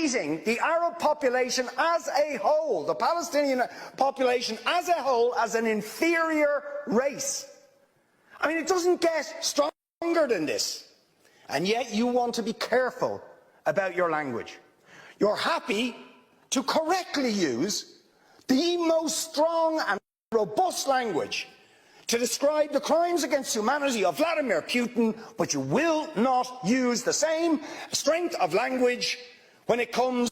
treating the Arab population as a whole, the Palestinian population as a whole, as an inferior race. I mean, it doesn't get stronger than this. And yet you want to be careful about your language. You're happy to correctly use the most strong and robust language to describe the crimes against humanity of Vladimir Putin, but you will not use the same strength of language when it comes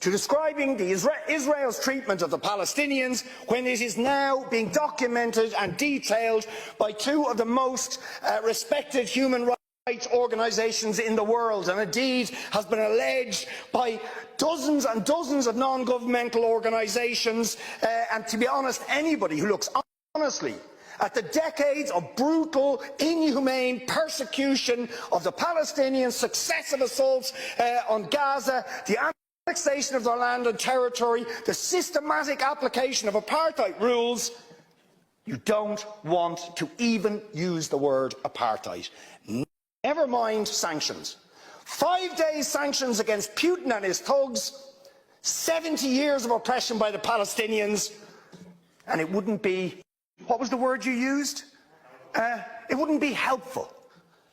to describing Israel's treatment of the Palestinians, when it is now being documented and detailed by two of the most respected human rights organisations in the world, and indeed has been alleged by dozens and dozens of non-governmental organisations, and to be honest, anybody who looks honestly at the decades of brutal, inhumane persecution of the Palestinians, successive assaults on Gaza, the annexation of their land and territory, the systematic application of apartheid rules, you don't want to even use the word apartheid. Never mind sanctions. 5 days sanctions against Putin and his thugs, 70 years of oppression by the Palestinians, and it wouldn't be, what was the word you used? It wouldn't be helpful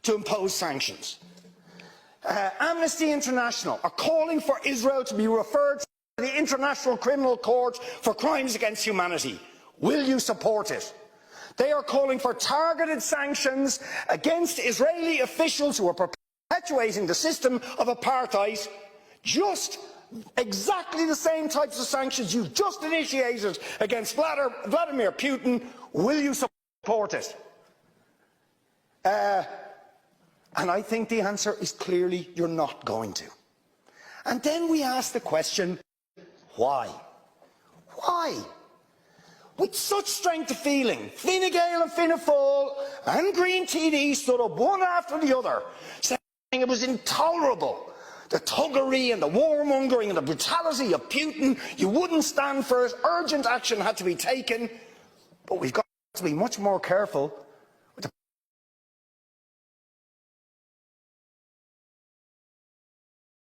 to impose sanctions. Amnesty International are calling for Israel to be referred to the International Criminal Court for crimes against humanity. Will you support it? They are calling for targeted sanctions against Israeli officials who are perpetuating the system of apartheid, just exactly the same types of sanctions you've just initiated against Vladimir Putin. Will you support it? And I think the answer is clearly you're not going to. And then we ask the question, why? Why? With such strength of feeling, Fine Gael and Fianna Fáil and Green TD stood up one after the other, saying it was intolerable. The thuggery and the warmongering and the brutality of Putin, you wouldn't stand for it, urgent action had to be taken. But we've got to be much more careful